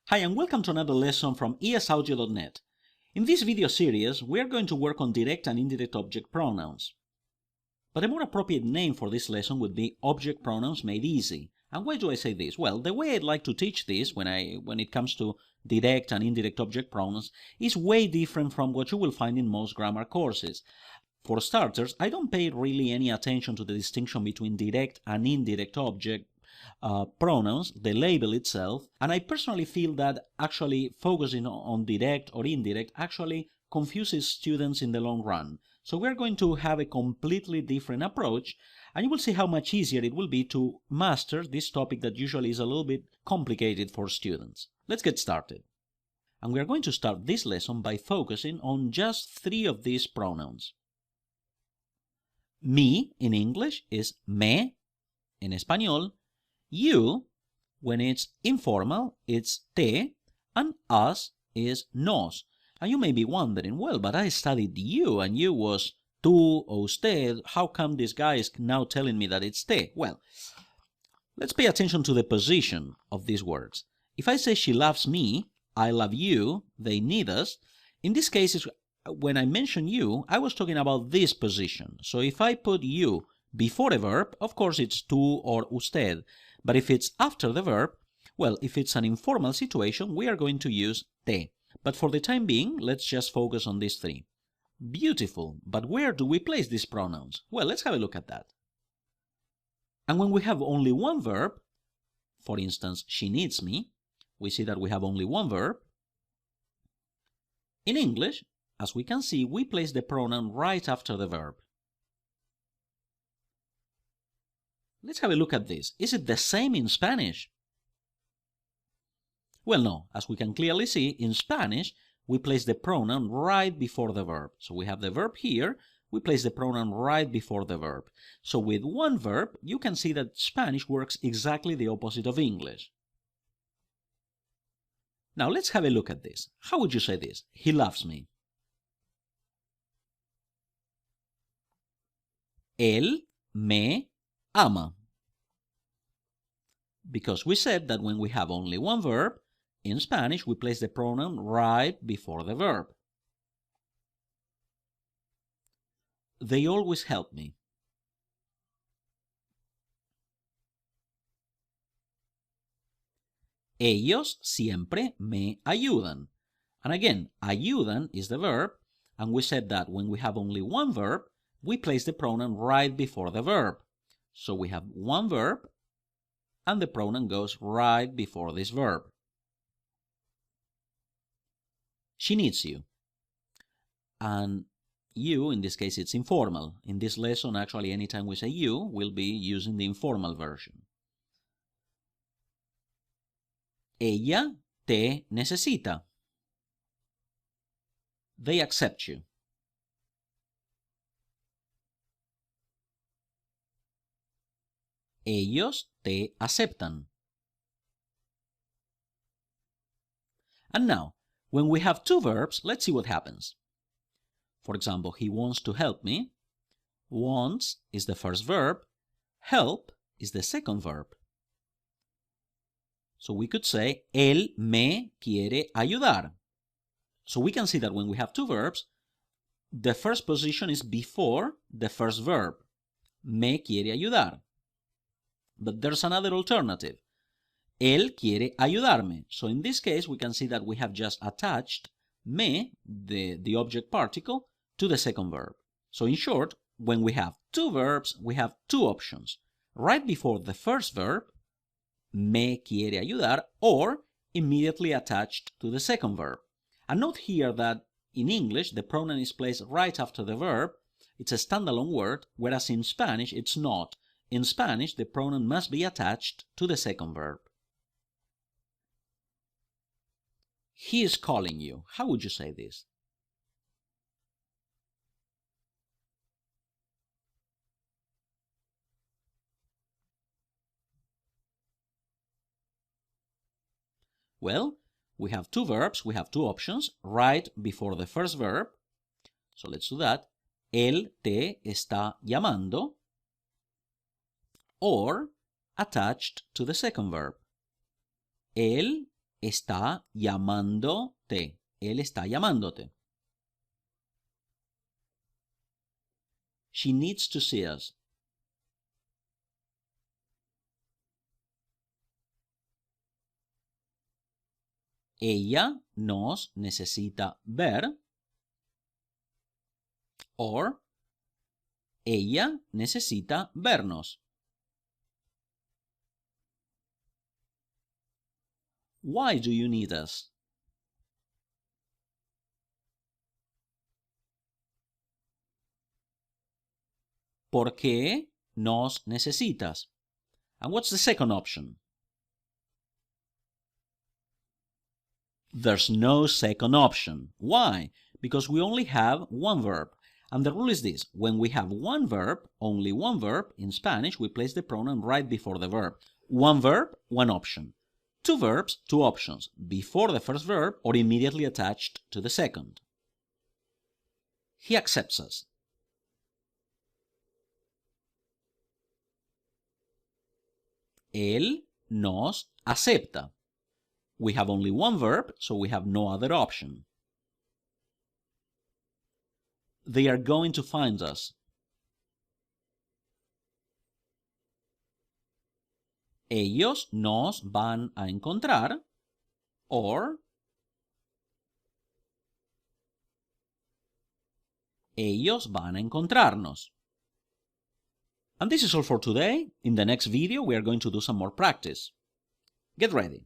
Hi and welcome to another lesson from esaudio.net. In this video series, we are going to work on direct and indirect object pronouns. But a more appropriate name for this lesson would be Object Pronouns Made Easy. And why do I say this? Well, the way I'd like to teach this when it comes to direct and indirect object pronouns is way different from what you will find in most grammar courses. For starters, I don't pay really any attention to the distinction between direct and indirect object pronouns, the label itself, and I personally feel that actually focusing on direct or indirect actually confuses students in the long run. So we're going to have a completely different approach, and you will see how much easier it will be to master this topic that usually is a little bit complicated for students. Let's get started. And we are going to start this lesson by focusing on just 3 of these pronouns. Me in English is me, en español. You, when it's informal, it's te, and us is nos. And you may be wondering, well, but I studied you, and you was tú or usted. How come this guy is now telling me that it's te? Well, let's pay attention to the position of these words. If I say she loves me, I love you, they need us, in this case, when I mention you, I was talking about this position. So if I put you before a verb, of course it's tú or usted. But if it's after the verb, well, if it's an informal situation, we are going to use te. But for the time being, let's just focus on these 3. Beautiful, but where do we place these pronouns? Well, let's have a look at that. And when we have only one verb, for instance, she needs me, we see that we have only one verb. In English, as we can see, we place the pronoun right after the verb. Let's have a look at this. Is it the same in Spanish? Well, no. As we can clearly see, in Spanish, we place the pronoun right before the verb. So we have the verb here, we place the pronoun right before the verb. So with one verb, you can see that Spanish works exactly the opposite of English. Now let's have a look at this. How would you say this? He loves me. Él me ama. Because we said that when we have only one verb, in Spanish we place the pronoun right before the verb. They always help me. Ellos siempre me ayudan. And again, ayudan is the verb, and we said that when we have only one verb, we place the pronoun right before the verb. So we have one verb, and the pronoun goes right before this verb. She needs you. And you, in this case, it's informal. In this lesson, actually, anytime we say you, we'll be using the informal version. Ella te necesita. They accept you. Ellos te aceptan. And now, when we have 2 verbs, let's see what happens. For example, he wants to help me. Wants is the first verb. Help is the second verb. So we could say, él me quiere ayudar. So we can see that when we have 2 verbs, the first position is before the first verb. Me quiere ayudar. But there's another alternative. Él quiere ayudarme. So in this case, we can see that we have just attached me, the object particle, to the second verb. So in short, when we have 2 verbs, we have 2 options. Right before the first verb, me quiere ayudar, or immediately attached to the second verb. And note here that in English, the pronoun is placed right after the verb. It's a standalone word, whereas in Spanish, it's not. In Spanish, the pronoun must be attached to the second verb. He is calling you. How would you say this? Well, we have 2 verbs, we have 2 options, right before the first verb. So let's do that. él te está llamando, or attached to the second verb. Él está llamándote. Él está llamándote. She needs to see us. Ella nos necesita ver, or ella necesita vernos. Why do you need us? ¿Por qué nos necesitas? And what's the second option? There's no second option. Why? Because we only have one verb. And the rule is this: when we have one verb, only one verb, in Spanish, we place the pronoun right before the verb. One verb, one option. Two verbs, two options, before the first verb or immediately attached to the second. He accepts us. Él nos acepta. We have only one verb, so we have no other option. They are going to find us. Ellos nos van a encontrar, or ellos van a encontrarnos. And this is all for today. In the next video, we are going to do some more practice. Get ready.